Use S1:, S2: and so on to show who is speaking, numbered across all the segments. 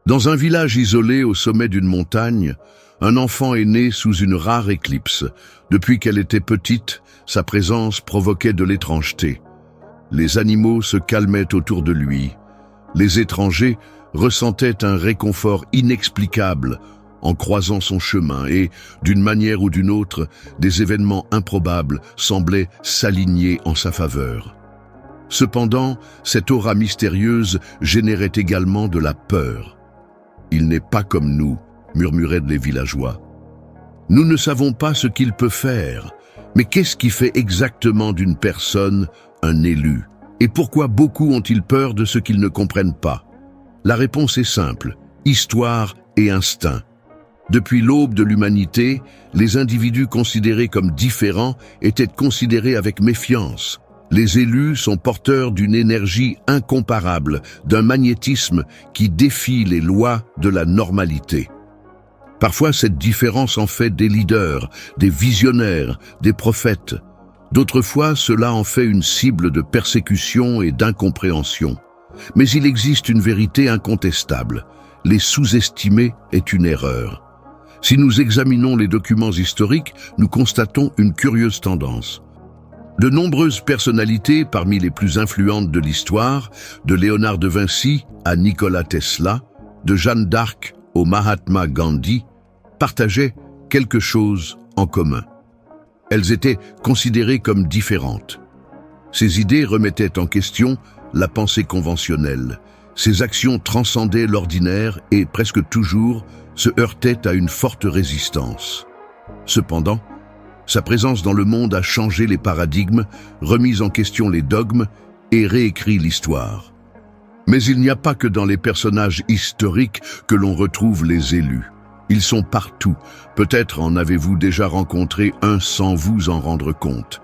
S1: Dans un village isolé au sommet d'une montagne, un enfant est né sous une rare éclipse. Depuis qu'elle était petite, sa présence provoquait de l'étrangeté. Les animaux se calmaient autour de lui. Les étrangers ressentaient un réconfort inexplicable en croisant son chemin et, d'une manière ou d'une autre, des événements improbables semblaient s'aligner en sa faveur. Cependant, cette aura mystérieuse générait également de la peur. « Il n'est pas comme nous », murmuraient les villageois. « Nous ne savons pas ce qu'il peut faire, mais qu'est-ce qui fait exactement d'une personne un élu? Et pourquoi beaucoup ont-ils peur de ce qu'ils ne comprennent pas? » La réponse est simple, histoire et instinct. Depuis l'aube de l'humanité, les individus considérés comme différents étaient considérés avec méfiance. Les élus sont porteurs d'une énergie incomparable, d'un magnétisme qui défie les lois de la normalité. Parfois, cette différence en fait des leaders, des visionnaires, des prophètes. D'autres fois, cela en fait une cible de persécution et d'incompréhension. Mais il existe une vérité incontestable. Les sous-estimer est une erreur. Si nous examinons les documents historiques, nous constatons une curieuse tendance. De nombreuses personnalités, parmi les plus influentes de l'histoire, de Léonard de Vinci à Nikola Tesla, de Jeanne d'Arc au Mahatma Gandhi, partageaient quelque chose en commun. Elles étaient considérées comme différentes. Ces idées remettaient en question la pensée conventionnelle. Ces actions transcendaient l'ordinaire et, presque toujours, se heurtaient à une forte résistance. Cependant, sa présence dans le monde a changé les paradigmes, remis en question les dogmes et réécrit l'histoire. Mais il n'y a pas que dans les personnages historiques que l'on retrouve les élus. Ils sont partout. Peut-être en avez-vous déjà rencontré un sans vous en rendre compte.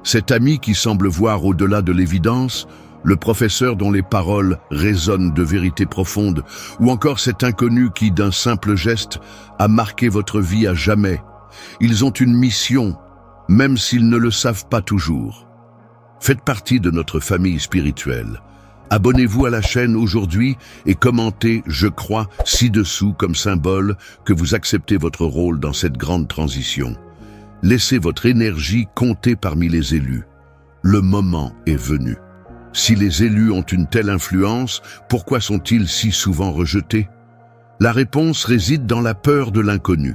S1: Cet ami qui semble voir au-delà de l'évidence, le professeur dont les paroles résonnent de vérité profonde, ou encore cet inconnu qui, d'un simple geste, a marqué votre vie à jamais. Ils ont une mission, même s'ils ne le savent pas toujours. Faites partie de notre famille spirituelle. Abonnez-vous à la chaîne aujourd'hui et commentez « Je crois » ci-dessous comme symbole que vous acceptez votre rôle dans cette grande transition. Laissez votre énergie compter parmi les élus. Le moment est venu. Si les élus ont une telle influence, pourquoi sont-ils si souvent rejetés? La réponse réside dans la peur de l'inconnu.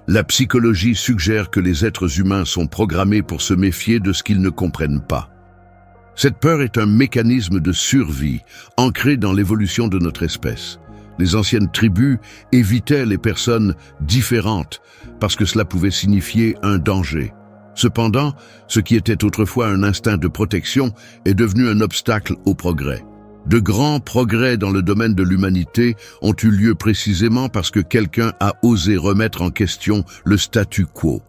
S1: La psychologie suggère que les êtres humains sont programmés pour se méfier de ce qu'ils ne comprennent pas. Cette peur est un mécanisme de survie, ancré dans l'évolution de notre espèce. Les anciennes tribus évitaient les personnes différentes, parce que cela pouvait signifier un danger. Cependant, ce qui était autrefois un instinct de protection est devenu un obstacle au progrès. De grands progrès dans le domaine de l'humanité ont eu lieu précisément parce que quelqu'un a osé remettre en question le statu quo.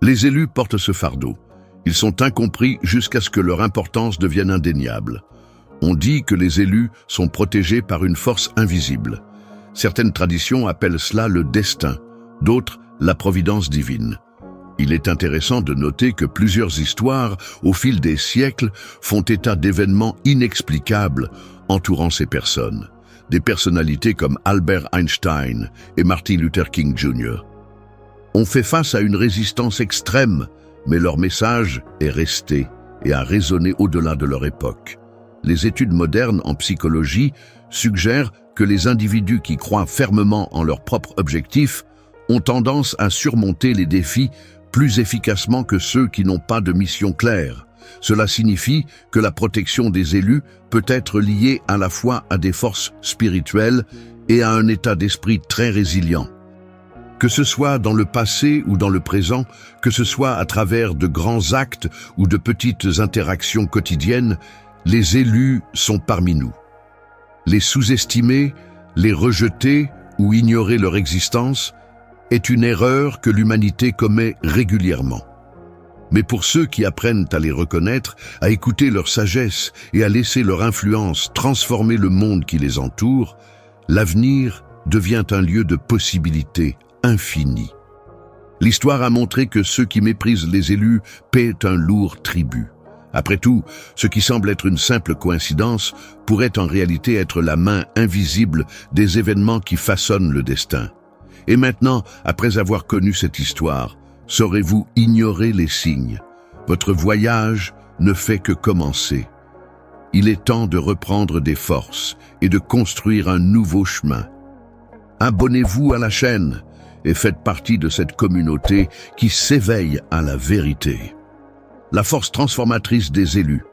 S1: Les élus portent ce fardeau. Ils sont incompris jusqu'à ce que leur importance devienne indéniable. On dit que les élus sont protégés par une force invisible. Certaines traditions appellent cela le destin, d'autres la providence divine. Il est intéressant de noter que plusieurs histoires, au fil des siècles, font état d'événements inexplicables entourant ces personnes. Des personnalités comme Albert Einstein et Martin Luther King Jr. ont fait face à une résistance extrême, mais leur message est resté et a résonné au-delà de leur époque. Les études modernes en psychologie suggèrent que les individus qui croient fermement en leur propre objectif ont tendance à surmonter les défis plus efficacement que ceux qui n'ont pas de mission claire. Cela signifie que la protection des élus peut être liée à la fois à des forces spirituelles et à un état d'esprit très résilient. Que ce soit dans le passé ou dans le présent, que ce soit à travers de grands actes ou de petites interactions quotidiennes, les élus sont parmi nous. Les sous-estimer, les rejeter ou ignorer leur existence est une erreur que l'humanité commet régulièrement. Mais pour ceux qui apprennent à les reconnaître, à écouter leur sagesse et à laisser leur influence transformer le monde qui les entoure, l'avenir devient un lieu de possibilités infinies. L'histoire a montré que ceux qui méprisent les élus paient un lourd tribut. Après tout, ce qui semble être une simple coïncidence pourrait en réalité être la main invisible des événements qui façonnent le destin. Et maintenant, après avoir connu cette histoire, saurez-vous ignorer les signes? Votre voyage ne fait que commencer. Il est temps de reprendre des forces et de construire un nouveau chemin. Abonnez-vous à la chaîne et faites partie de cette communauté qui s'éveille à la vérité. La force transformatrice des élus.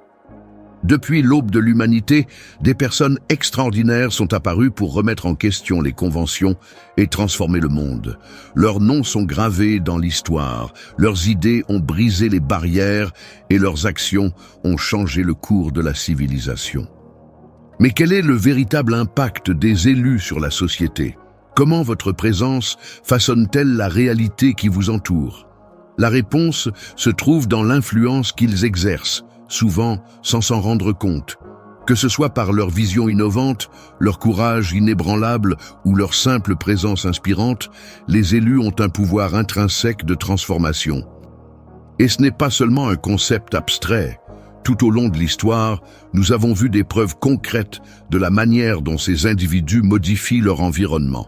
S1: Depuis l'aube de l'humanité, des personnes extraordinaires sont apparues pour remettre en question les conventions et transformer le monde. Leurs noms sont gravés dans l'histoire, leurs idées ont brisé les barrières et leurs actions ont changé le cours de la civilisation. Mais quel est le véritable impact des élus sur la société? Comment votre présence façonne-t-elle la réalité qui vous entoure? La réponse se trouve dans l'influence qu'ils exercent, souvent sans s'en rendre compte. Que ce soit par leur vision innovante, leur courage inébranlable ou leur simple présence inspirante, les élus ont un pouvoir intrinsèque de transformation. Et ce n'est pas seulement un concept abstrait. Tout au long de l'histoire, nous avons vu des preuves concrètes de la manière dont ces individus modifient leur environnement.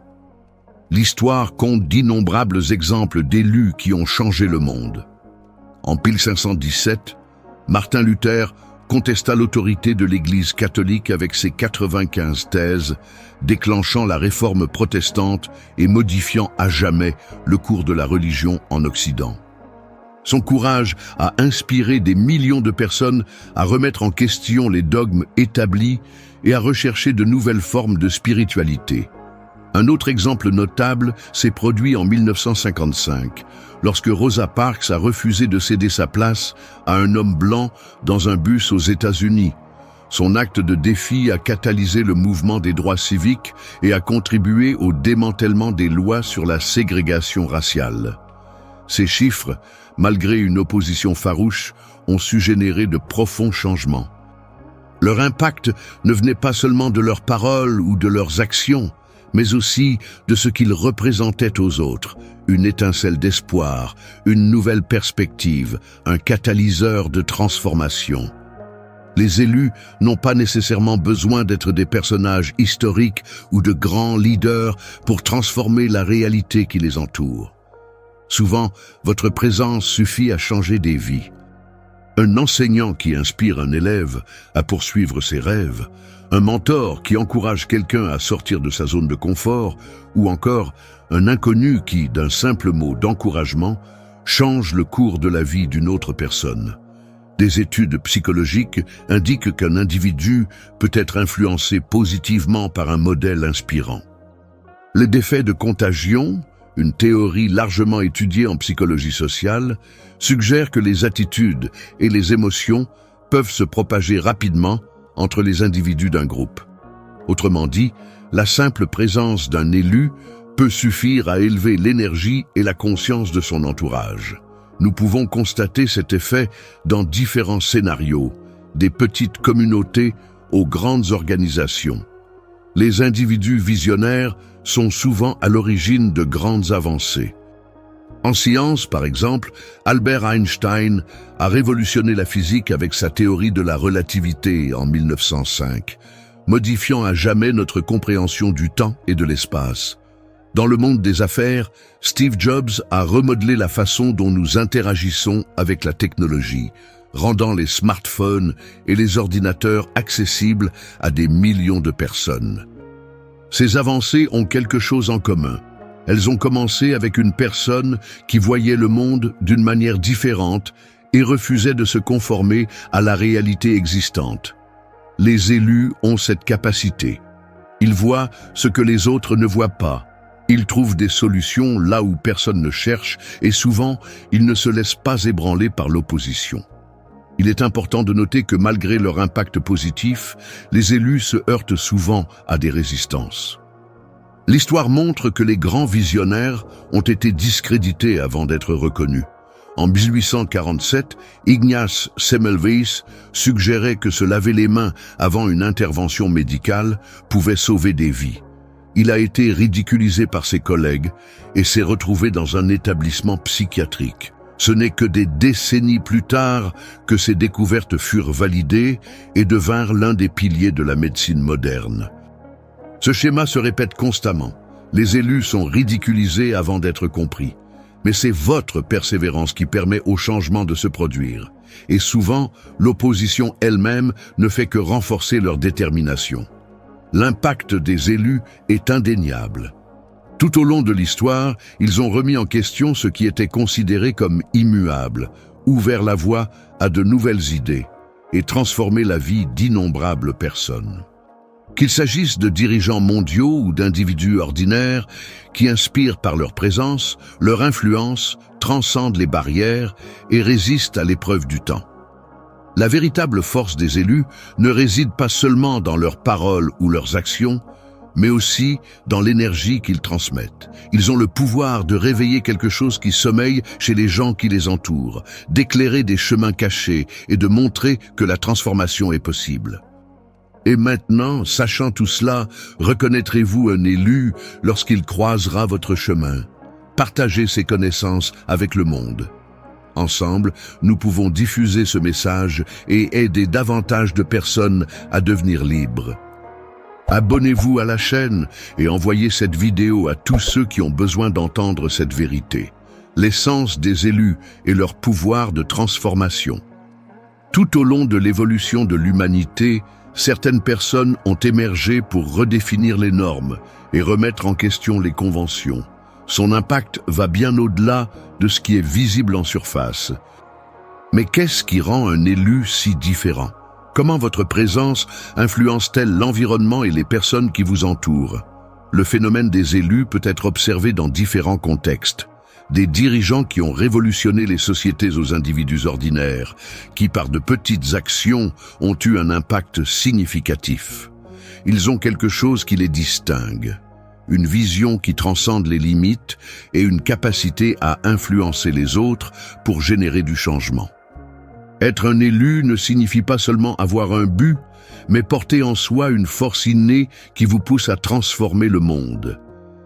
S1: L'histoire compte d'innombrables exemples d'élus qui ont changé le monde. En 1517, Martin Luther contesta l'autorité de l'Église catholique avec ses 95 thèses, déclenchant la réforme protestante et modifiant à jamais le cours de la religion en Occident. Son courage a inspiré des millions de personnes à remettre en question les dogmes établis et à rechercher de nouvelles formes de spiritualité. Un autre exemple notable s'est produit en 1955, lorsque Rosa Parks a refusé de céder sa place à un homme blanc dans un bus aux États-Unis. Son acte de défi a catalysé le mouvement des droits civiques et a contribué au démantèlement des lois sur la ségrégation raciale. Ces chiffres, malgré une opposition farouche, ont su générer de profonds changements. Leur impact ne venait pas seulement de leurs paroles ou de leurs actions, mais aussi de ce qu'ils représentaient aux autres, une étincelle d'espoir, une nouvelle perspective, un catalyseur de transformation. Les élus n'ont pas nécessairement besoin d'être des personnages historiques ou de grands leaders pour transformer la réalité qui les entoure. Souvent, votre présence suffit à changer des vies. Un enseignant qui inspire un élève à poursuivre ses rêves, un mentor qui encourage quelqu'un à sortir de sa zone de confort, ou encore un inconnu qui, d'un simple mot d'encouragement, change le cours de la vie d'une autre personne. Des études psychologiques indiquent qu'un individu peut être influencé positivement par un modèle inspirant. L'effet de contagion, une théorie largement étudiée en psychologie sociale, suggère que les attitudes et les émotions peuvent se propager rapidement entre les individus d'un groupe. Autrement dit, la simple présence d'un élu peut suffire à élever l'énergie et la conscience de son entourage. Nous pouvons constater cet effet dans différents scénarios, des petites communautés aux grandes organisations. Les individus visionnaires sont souvent à l'origine de grandes avancées. En science, par exemple, Albert Einstein a révolutionné la physique avec sa théorie de la relativité en 1905, modifiant à jamais notre compréhension du temps et de l'espace. Dans le monde des affaires, Steve Jobs a remodelé la façon dont nous interagissons avec la technologie, rendant les smartphones et les ordinateurs accessibles à des millions de personnes. Ces avancées ont quelque chose en commun. Elles ont commencé avec une personne qui voyait le monde d'une manière différente et refusait de se conformer à la réalité existante. Les élus ont cette capacité. Ils voient ce que les autres ne voient pas. Ils trouvent des solutions là où personne ne cherche et souvent, ils ne se laissent pas ébranler par l'opposition. Il est important de noter que malgré leur impact positif, les élus se heurtent souvent à des résistances. L'histoire montre que les grands visionnaires ont été discrédités avant d'être reconnus. En 1847, Ignaz Semmelweis suggérait que se laver les mains avant une intervention médicale pouvait sauver des vies. Il a été ridiculisé par ses collègues et s'est retrouvé dans un établissement psychiatrique. Ce n'est que des décennies plus tard que ces découvertes furent validées et devinrent l'un des piliers de la médecine moderne. Ce schéma se répète constamment. Les élus sont ridiculisés avant d'être compris. Mais c'est votre persévérance qui permet au changement de se produire. Et souvent, l'opposition elle-même ne fait que renforcer leur détermination. L'impact des élus est indéniable. Tout au long de l'histoire, ils ont remis en question ce qui était considéré comme immuable, ouvert la voie à de nouvelles idées et transformé la vie d'innombrables personnes. Qu'il s'agisse de dirigeants mondiaux ou d'individus ordinaires qui inspirent par leur présence, leur influence transcende les barrières et résistent à l'épreuve du temps. La véritable force des élus ne réside pas seulement dans leurs paroles ou leurs actions, mais aussi dans l'énergie qu'ils transmettent. Ils ont le pouvoir de réveiller quelque chose qui sommeille chez les gens qui les entourent, d'éclairer des chemins cachés et de montrer que la transformation est possible. Et maintenant, sachant tout cela, reconnaîtrez-vous un élu lorsqu'il croisera votre chemin? Partagez ces connaissances avec le monde. Ensemble, nous pouvons diffuser ce message et aider davantage de personnes à devenir libres. Abonnez-vous à la chaîne et envoyez cette vidéo à tous ceux qui ont besoin d'entendre cette vérité. L'essence des élus et leur pouvoir de transformation. Tout au long de l'évolution de l'humanité, certaines personnes ont émergé pour redéfinir les normes et remettre en question les conventions. Son impact va bien au-delà de ce qui est visible en surface. Mais qu'est-ce qui rend un élu si différent? Comment votre présence influence-t-elle l'environnement et les personnes qui vous entourent? Le phénomène des élus peut être observé dans différents contextes. Des dirigeants qui ont révolutionné les sociétés aux individus ordinaires, qui par de petites actions ont eu un impact significatif. Ils ont quelque chose qui les distingue, une vision qui transcende les limites et une capacité à influencer les autres pour générer du changement. Être un élu ne signifie pas seulement avoir un but, mais porter en soi une force innée qui vous pousse à transformer le monde.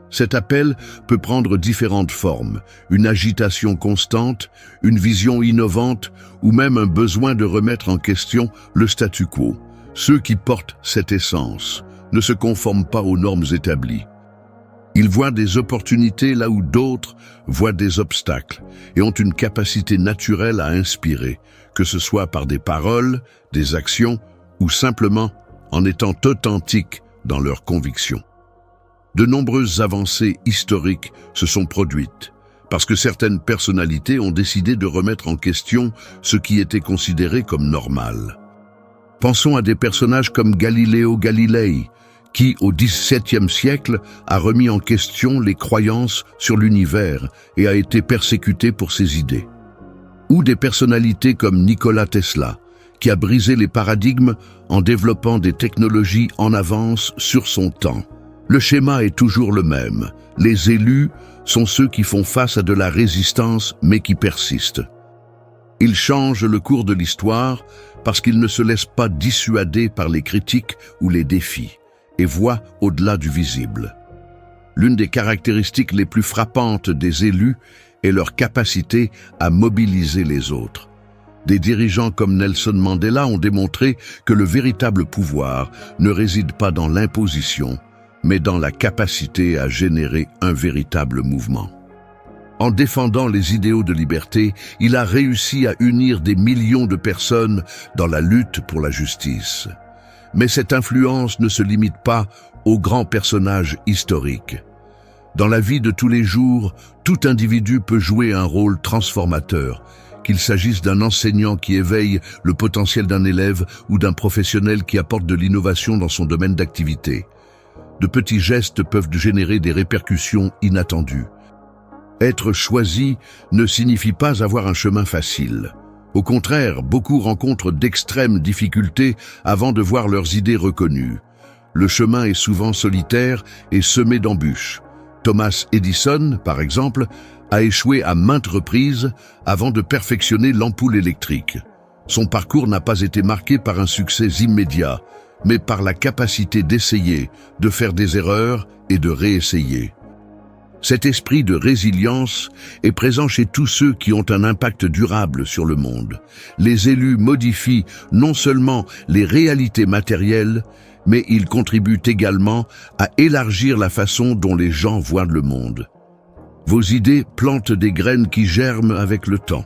S1: Cet appel peut prendre différentes formes, une agitation constante, une vision innovante ou même un besoin de remettre en question le statu quo. Ceux qui portent cette essence ne se conforment pas aux normes établies. Ils voient des opportunités là où d'autres voient des obstacles et ont une capacité naturelle à inspirer, que ce soit par des paroles, des actions ou simplement en étant authentiques dans leurs convictions. De nombreuses avancées historiques se sont produites parce que certaines personnalités ont décidé de remettre en question ce qui était considéré comme normal. Pensons à des personnages comme Galileo Galilei, qui, au XVIIe siècle, a remis en question les croyances sur l'univers et a été persécuté pour ses idées. Ou des personnalités comme Nikola Tesla, qui a brisé les paradigmes en développant des technologies en avance sur son temps. Le schéma est toujours le même. Les élus sont ceux qui font face à de la résistance mais qui persistent. Ils changent le cours de l'histoire parce qu'ils ne se laissent pas dissuader par les critiques ou les défis et voient au-delà du visible. L'une des caractéristiques les plus frappantes des élus est leur capacité à mobiliser les autres. Des dirigeants comme Nelson Mandela ont démontré que le véritable pouvoir ne réside pas dans l'imposition, mais dans la capacité à générer un véritable mouvement. En défendant les idéaux de liberté, il a réussi à unir des millions de personnes dans la lutte pour la justice. Mais cette influence ne se limite pas aux grands personnages historiques. Dans la vie de tous les jours, tout individu peut jouer un rôle transformateur, qu'il s'agisse d'un enseignant qui éveille le potentiel d'un élève ou d'un professionnel qui apporte de l'innovation dans son domaine d'activité. De petits gestes peuvent générer des répercussions inattendues. Être choisi ne signifie pas avoir un chemin facile. Au contraire, beaucoup rencontrent d'extrêmes difficultés avant de voir leurs idées reconnues. Le chemin est souvent solitaire et semé d'embûches. Thomas Edison, par exemple, a échoué à maintes reprises avant de perfectionner l'ampoule électrique. Son parcours n'a pas été marqué par un succès immédiat, mais par la capacité d'essayer, de faire des erreurs et de réessayer. Cet esprit de résilience est présent chez tous ceux qui ont un impact durable sur le monde. Les élus modifient non seulement les réalités matérielles, mais ils contribuent également à élargir la façon dont les gens voient le monde. Vos idées plantent des graines qui germent avec le temps.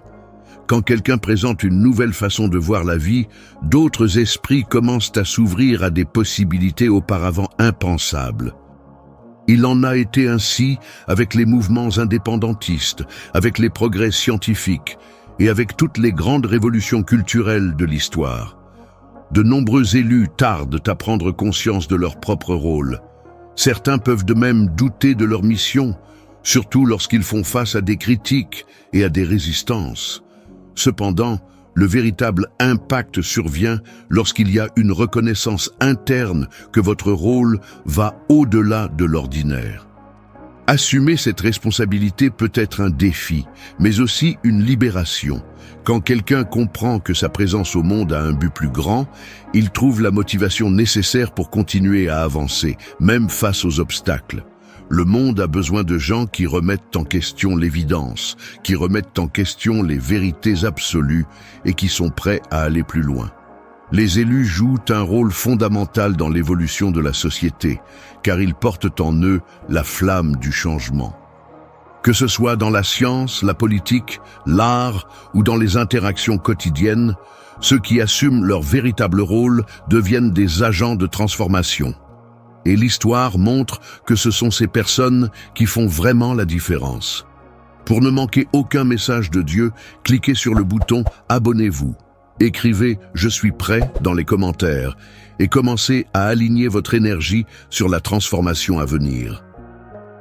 S1: Quand quelqu'un présente une nouvelle façon de voir la vie, d'autres esprits commencent à s'ouvrir à des possibilités auparavant impensables. Il en a été ainsi avec les mouvements indépendantistes, avec les progrès scientifiques et avec toutes les grandes révolutions culturelles de l'histoire. De nombreux élus tardent à prendre conscience de leur propre rôle. Certains peuvent de même douter de leur mission, surtout lorsqu'ils font face à des critiques et à des résistances. Cependant, le véritable impact survient lorsqu'il y a une reconnaissance interne que votre rôle va au-delà de l'ordinaire. Assumer cette responsabilité peut être un défi, mais aussi une libération. Quand quelqu'un comprend que sa présence au monde a un but plus grand, il trouve la motivation nécessaire pour continuer à avancer, même face aux obstacles. Le monde a besoin de gens qui remettent en question l'évidence, qui remettent en question les vérités absolues et qui sont prêts à aller plus loin. Les élus jouent un rôle fondamental dans l'évolution de la société, car ils portent en eux la flamme du changement. Que ce soit dans la science, la politique, l'art ou dans les interactions quotidiennes, ceux qui assument leur véritable rôle deviennent des agents de transformation. Et l'histoire montre que ce sont ces personnes qui font vraiment la différence. Pour ne manquer aucun message de Dieu, cliquez sur le bouton « Abonnez-vous ». Écrivez « Je suis prêt » dans les commentaires et commencez à aligner votre énergie sur la transformation à venir.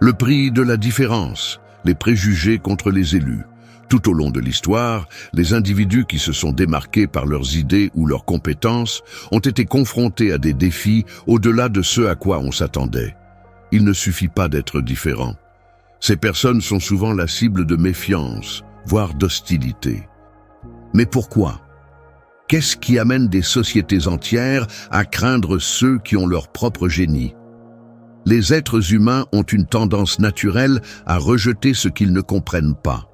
S1: Le prix de la différence, les préjugés contre les élus. Tout au long de l'histoire, les individus qui se sont démarqués par leurs idées ou leurs compétences ont été confrontés à des défis au-delà de ce à quoi on s'attendait. Il ne suffit pas d'être différent. Ces personnes sont souvent la cible de méfiance, voire d'hostilité. Mais pourquoi ? Qu'est-ce qui amène des sociétés entières à craindre ceux qui ont leur propre génie ? Les êtres humains ont une tendance naturelle à rejeter ce qu'ils ne comprennent pas.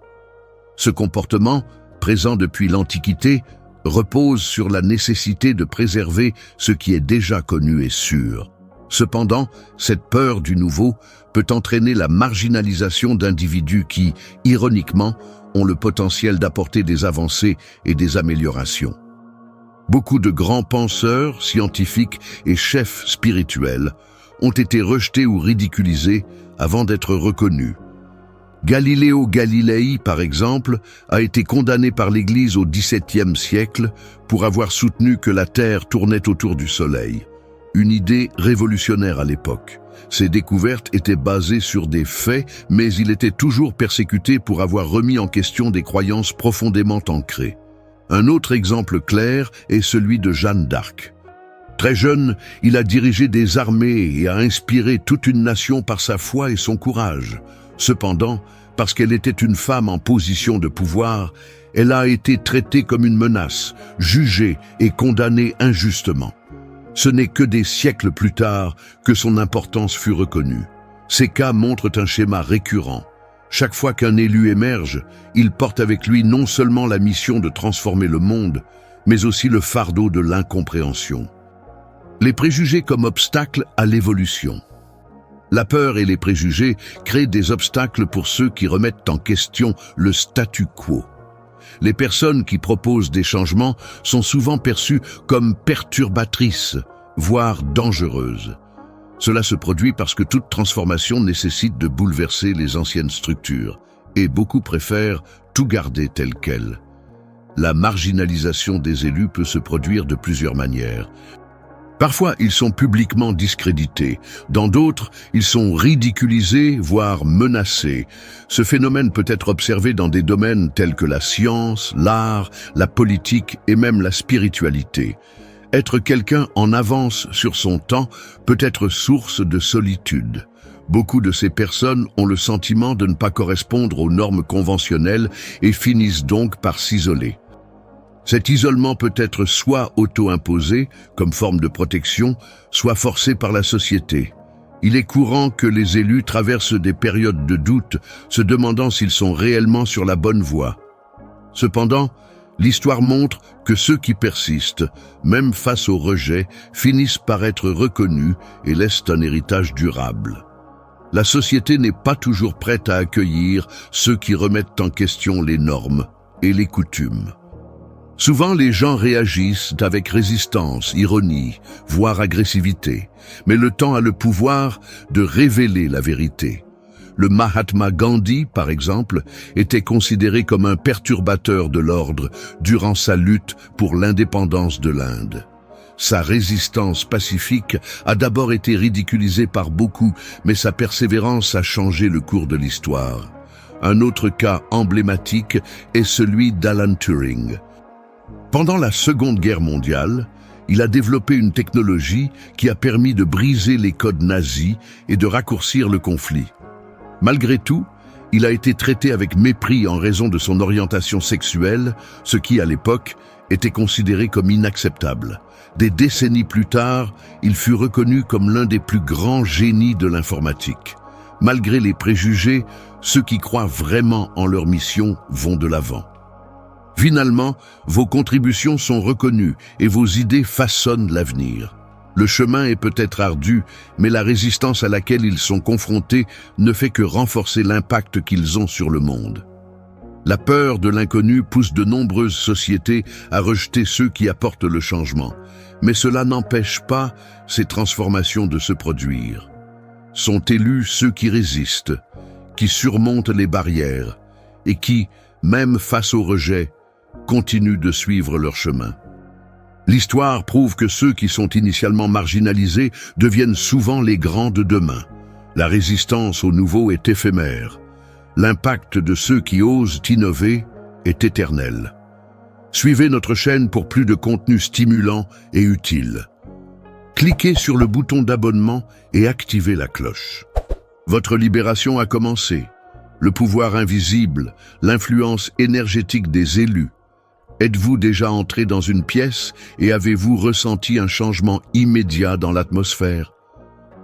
S1: Ce comportement, présent depuis l'Antiquité, repose sur la nécessité de préserver ce qui est déjà connu et sûr. Cependant, cette peur du nouveau peut entraîner la marginalisation d'individus qui, ironiquement, ont le potentiel d'apporter des avancées et des améliorations. Beaucoup de grands penseurs, scientifiques et chefs spirituels ont été rejetés ou ridiculisés avant d'être reconnus. Galileo Galilei, par exemple, a été condamné par l'Église au XVIIe siècle pour avoir soutenu que la Terre tournait autour du Soleil. Une idée révolutionnaire à l'époque. Ses découvertes étaient basées sur des faits, mais il était toujours persécuté pour avoir remis en question des croyances profondément ancrées. Un autre exemple clair est celui de Jeanne d'Arc. Très jeune, il a dirigé des armées et a inspiré toute une nation par sa foi et son courage. Cependant, parce qu'elle était une femme en position de pouvoir, elle a été traitée comme une menace, jugée et condamnée injustement. Ce n'est que des siècles plus tard que son importance fut reconnue. Ces cas montrent un schéma récurrent. Chaque fois qu'un élu émerge, il porte avec lui non seulement la mission de transformer le monde, mais aussi le fardeau de l'incompréhension. Les préjugés comme obstacle à l'évolution. La peur et les préjugés créent des obstacles pour ceux qui remettent en question le statu quo. Les personnes qui proposent des changements sont souvent perçues comme perturbatrices, voire dangereuses. Cela se produit parce que toute transformation nécessite de bouleverser les anciennes structures, et beaucoup préfèrent tout garder tel quel. La marginalisation des élus peut se produire de plusieurs manières. Parfois, ils sont publiquement discrédités. Dans d'autres, ils sont ridiculisés, voire menacés. Ce phénomène peut être observé dans des domaines tels que la science, l'art, la politique et même la spiritualité. Être quelqu'un en avance sur son temps peut être source de solitude. Beaucoup de ces personnes ont le sentiment de ne pas correspondre aux normes conventionnelles et finissent donc par s'isoler. Cet isolement peut être soit auto-imposé, comme forme de protection, soit forcé par la société. Il est courant que les élus traversent des périodes de doute, se demandant s'ils sont réellement sur la bonne voie. Cependant, l'histoire montre que ceux qui persistent, même face au rejet, finissent par être reconnus et laissent un héritage durable. La société n'est pas toujours prête à accueillir ceux qui remettent en question les normes et les coutumes. Souvent, les gens réagissent avec résistance, ironie, voire agressivité, mais le temps a le pouvoir de révéler la vérité. Le Mahatma Gandhi, par exemple, était considéré comme un perturbateur de l'ordre durant sa lutte pour l'indépendance de l'Inde. Sa résistance pacifique a d'abord été ridiculisée par beaucoup, mais sa persévérance a changé le cours de l'histoire. Un autre cas emblématique est celui d'Alan Turing. Pendant la Seconde Guerre mondiale, il a développé une technologie qui a permis de briser les codes nazis et de raccourcir le conflit. Malgré tout, il a été traité avec mépris en raison de son orientation sexuelle, ce qui, à l'époque, était considéré comme inacceptable. Des décennies plus tard, il fut reconnu comme l'un des plus grands génies de l'informatique. Malgré les préjugés, ceux qui croient vraiment en leur mission vont de l'avant. Finalement, vos contributions sont reconnues et vos idées façonnent l'avenir. Le chemin est peut-être ardu, mais la résistance à laquelle ils sont confrontés ne fait que renforcer l'impact qu'ils ont sur le monde. La peur de l'inconnu pousse de nombreuses sociétés à rejeter ceux qui apportent le changement, mais cela n'empêche pas ces transformations de se produire. Sont élus ceux qui résistent, qui surmontent les barrières et qui, même face au rejet, continuent de suivre leur chemin. L'histoire prouve que ceux qui sont initialement marginalisés deviennent souvent les grands de demain. La résistance au nouveau est éphémère. L'impact de ceux qui osent innover est éternel. Suivez notre chaîne pour plus de contenu stimulant et utile. Cliquez sur le bouton d'abonnement et activez la cloche. Votre libération a commencé. Le pouvoir invisible, l'influence énergétique des élus. Êtes-vous déjà entré dans une pièce et avez-vous ressenti un changement immédiat dans l'atmosphère?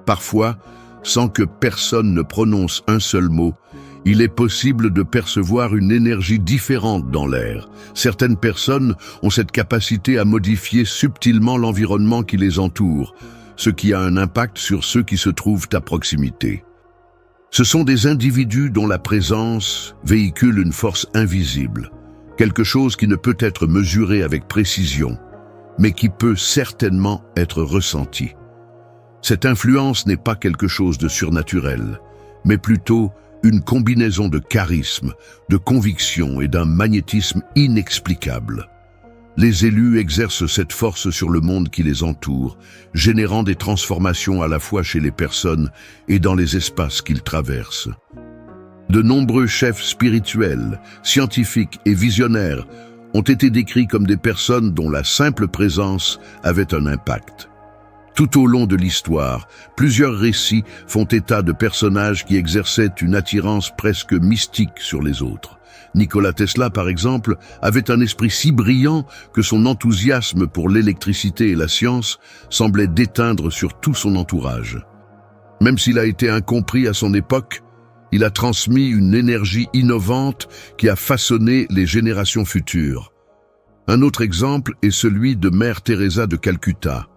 S1: Parfois, sans que personne ne prononce un seul mot, il est possible de percevoir une énergie différente dans l'air. Certaines personnes ont cette capacité à modifier subtilement l'environnement qui les entoure, ce qui a un impact sur ceux qui se trouvent à proximité. Ce sont des individus dont la présence véhicule une force invisible, quelque chose qui ne peut être mesuré avec précision, mais qui peut certainement être ressenti. Cette influence n'est pas quelque chose de surnaturel, mais plutôt une combinaison de charisme, de conviction et d'un magnétisme inexplicable. Les élus exercent cette force sur le monde qui les entoure, générant des transformations à la fois chez les personnes et dans les espaces qu'ils traversent. De nombreux chefs spirituels, scientifiques et visionnaires ont été décrits comme des personnes dont la simple présence avait un impact. Tout au long de l'histoire, plusieurs récits font état de personnages qui exerçaient une attirance presque mystique sur les autres. Nikola Tesla, par exemple, avait un esprit si brillant que son enthousiasme pour l'électricité et la science semblait déteindre sur tout son entourage. Même s'il a été incompris à son époque, il a transmis une énergie innovante qui a façonné les générations futures. Un autre exemple est celui de Mère Teresa de Calcutta.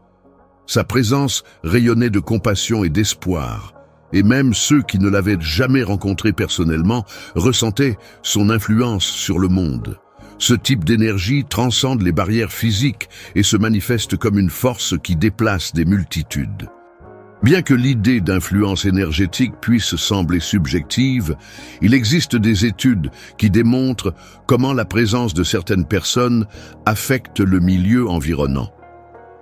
S1: Sa présence rayonnait de compassion et d'espoir, et même ceux qui ne l'avaient jamais rencontré personnellement ressentaient son influence sur le monde. Ce type d'énergie transcende les barrières physiques et se manifeste comme une force qui déplace des multitudes. Bien que l'idée d'influence énergétique puisse sembler subjective, il existe des études qui démontrent comment la présence de certaines personnes affecte le milieu environnant.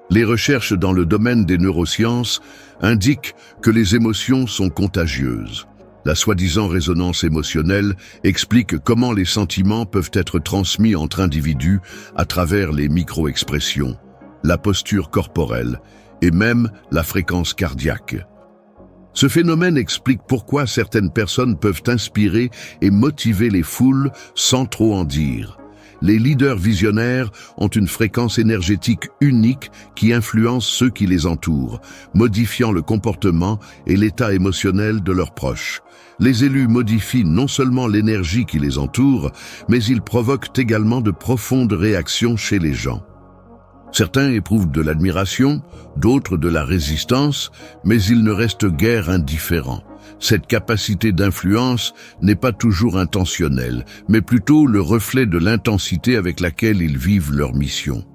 S1: Les recherches dans le domaine des neurosciences indiquent que les émotions sont contagieuses. La soi-disant résonance émotionnelle explique comment les sentiments peuvent être transmis entre individus à travers les micro-expressions, la posture corporelle et même la fréquence cardiaque. Ce phénomène explique pourquoi certaines personnes peuvent inspirer et motiver les foules sans trop en dire. Les leaders visionnaires ont une fréquence énergétique unique qui influence ceux qui les entourent, modifiant le comportement et l'état émotionnel de leurs proches. Les élus modifient non seulement l'énergie qui les entoure, mais ils provoquent également de profondes réactions chez les gens. Certains éprouvent de l'admiration, d'autres de la résistance, mais ils ne restent guère indifférents. Cette capacité d'influence n'est pas toujours intentionnelle, mais plutôt le reflet de l'intensité avec laquelle ils vivent leur mission.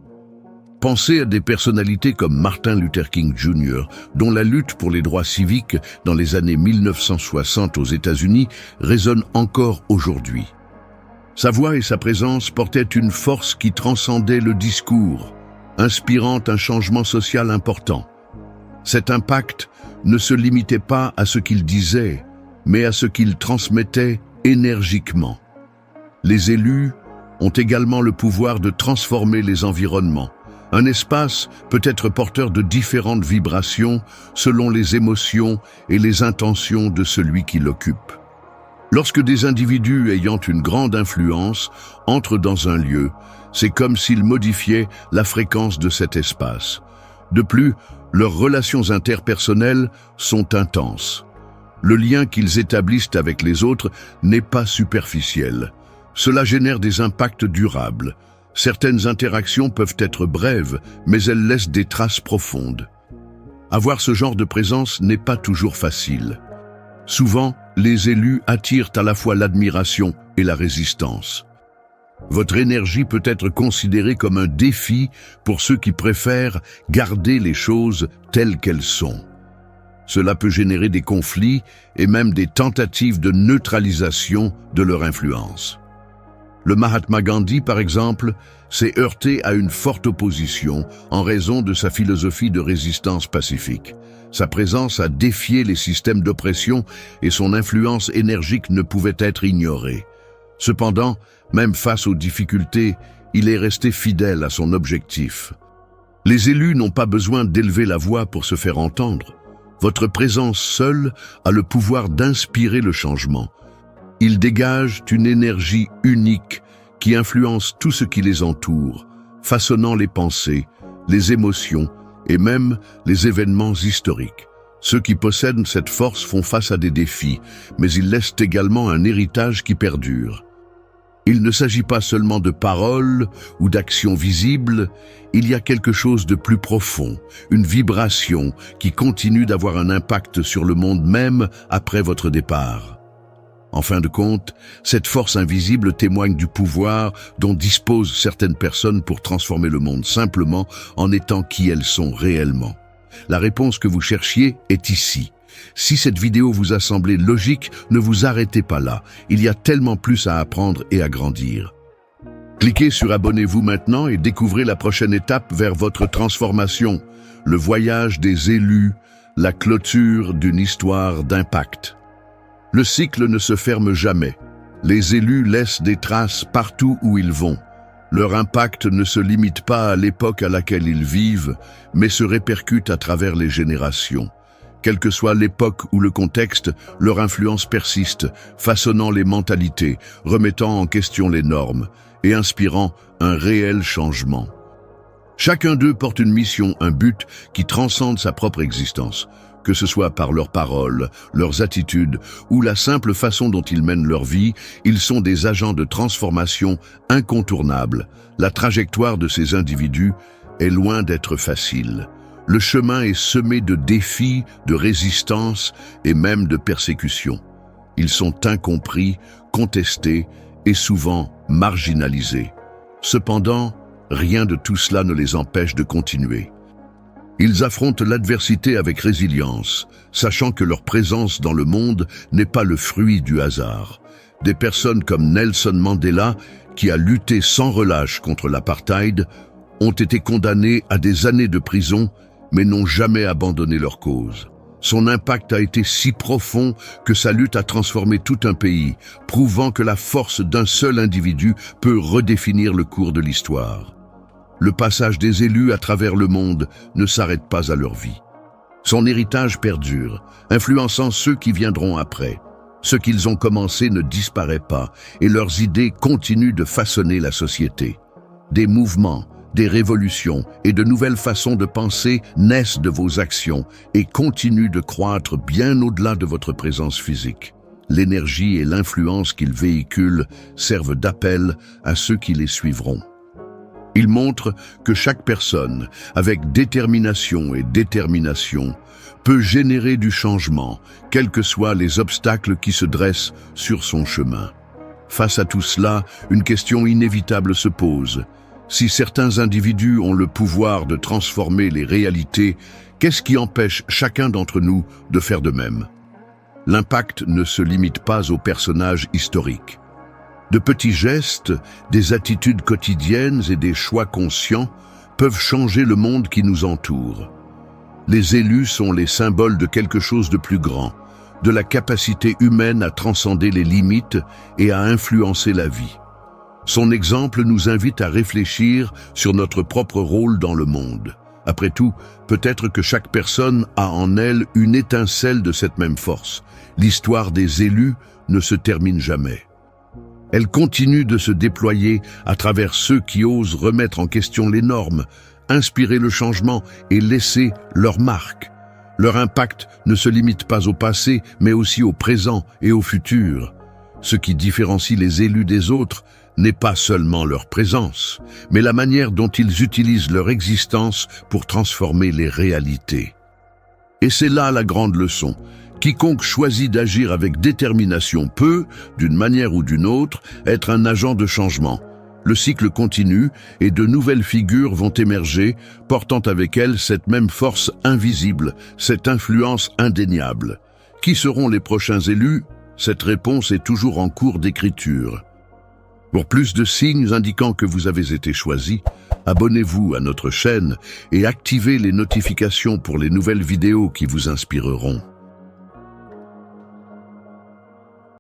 S1: Pensez à des personnalités comme Martin Luther King Jr., dont la lutte pour les droits civiques dans les années 1960 aux États-Unis résonne encore aujourd'hui. Sa voix et sa présence portaient une force qui transcendait le discours, inspirant un changement social important. Cet impact ne se limitait pas à ce qu'il disait, mais à ce qu'il transmettait énergiquement. Les élus ont également le pouvoir de transformer les environnements. Un espace peut être porteur de différentes vibrations selon les émotions et les intentions de celui qui l'occupe. Lorsque des individus ayant une grande influence entrent dans un lieu, c'est comme s'ils modifiaient la fréquence de cet espace. De plus, leurs relations interpersonnelles sont intenses. Le lien qu'ils établissent avec les autres n'est pas superficiel. Cela génère des impacts durables. Certaines interactions peuvent être brèves, mais elles laissent des traces profondes. Avoir ce genre de présence n'est pas toujours facile. Souvent, les élus attirent à la fois l'admiration et la résistance. Votre énergie peut être considérée comme un défi pour ceux qui préfèrent garder les choses telles qu'elles sont. Cela peut générer des conflits et même des tentatives de neutralisation de leur influence. Le Mahatma Gandhi, par exemple, s'est heurté à une forte opposition en raison de sa philosophie de résistance pacifique. Sa présence a défié les systèmes d'oppression et son influence énergique ne pouvait être ignorée. Cependant, même face aux difficultés, il est resté fidèle à son objectif. Les élus n'ont pas besoin d'élever la voix pour se faire entendre. Votre présence seule a le pouvoir d'inspirer le changement. Ils dégagent une énergie unique qui influence tout ce qui les entoure, façonnant les pensées, les émotions et même les événements historiques. Ceux qui possèdent cette force font face à des défis, mais ils laissent également un héritage qui perdure. Il ne s'agit pas seulement de paroles ou d'actions visibles, il y a quelque chose de plus profond, une vibration qui continue d'avoir un impact sur le monde même après votre départ. En fin de compte, cette force invisible témoigne du pouvoir dont disposent certaines personnes pour transformer le monde simplement en étant qui elles sont réellement. La réponse que vous cherchiez est ici. Si cette vidéo vous a semblé logique, ne vous arrêtez pas là. Il y a tellement plus à apprendre et à grandir. Cliquez sur abonnez-vous maintenant et découvrez la prochaine étape vers votre transformation, le voyage des élus, la clôture d'une histoire d'impact. Le cycle ne se ferme jamais. Les élus laissent des traces partout où ils vont. Leur impact ne se limite pas à l'époque à laquelle ils vivent, mais se répercute à travers les générations. Quelle que soit l'époque ou le contexte, leur influence persiste, façonnant les mentalités, remettant en question les normes et inspirant un réel changement. Chacun d'eux porte une mission, un but qui transcende sa propre existence, que ce soit par leurs paroles, leurs attitudes ou la simple façon dont ils mènent leur vie, ils sont des agents de transformation incontournables. La trajectoire de ces individus est loin d'être facile. Le chemin est semé de défis, de résistance et même de persécutions. Ils sont incompris, contestés et souvent marginalisés. Cependant, rien de tout cela ne les empêche de continuer. Ils affrontent l'adversité avec résilience, sachant que leur présence dans le monde n'est pas le fruit du hasard. Des personnes comme Nelson Mandela, qui a lutté sans relâche contre l'apartheid, ont été condamnées à des années de prison, mais n'ont jamais abandonné leur cause. Son impact a été si profond que sa lutte a transformé tout un pays, prouvant que la force d'un seul individu peut redéfinir le cours de l'histoire. Le passage des élus à travers le monde ne s'arrête pas à leur vie. Son héritage perdure, influençant ceux qui viendront après. Ce qu'ils ont commencé ne disparaît pas et leurs idées continuent de façonner la société. Des mouvements, des révolutions et de nouvelles façons de penser naissent de vos actions et continuent de croître bien au-delà de votre présence physique. L'énergie et l'influence qu'ils véhiculent servent d'appel à ceux qui les suivront. Ils montrent que chaque personne, avec détermination et détermination, peut générer du changement, quels que soient les obstacles qui se dressent sur son chemin. Face à tout cela, une question inévitable se pose. Si certains individus ont le pouvoir de transformer les réalités, qu'est-ce qui empêche chacun d'entre nous de faire de même? L'impact ne se limite pas aux personnages historiques. De petits gestes, des attitudes quotidiennes et des choix conscients peuvent changer le monde qui nous entoure. Les élus sont les symboles de quelque chose de plus grand, de la capacité humaine à transcender les limites et à influencer la vie. Son exemple nous invite à réfléchir sur notre propre rôle dans le monde. Après tout, peut-être que chaque personne a en elle une étincelle de cette même force. L'histoire des élus ne se termine jamais. Elle continue de se déployer à travers ceux qui osent remettre en question les normes, inspirer le changement et laisser leur marque. Leur impact ne se limite pas au passé, mais aussi au présent et au futur. Ce qui différencie les élus des autres n'est pas seulement leur présence, mais la manière dont ils utilisent leur existence pour transformer les réalités. Et c'est là la grande leçon. Quiconque choisit d'agir avec détermination peut, d'une manière ou d'une autre, être un agent de changement. Le cycle continue et de nouvelles figures vont émerger, portant avec elles cette même force invisible, cette influence indéniable. Qui seront les prochains élus? Cette réponse est toujours en cours d'écriture. Pour plus de signes indiquant que vous avez été choisi, abonnez-vous à notre chaîne et activez les notifications pour les nouvelles vidéos qui vous inspireront.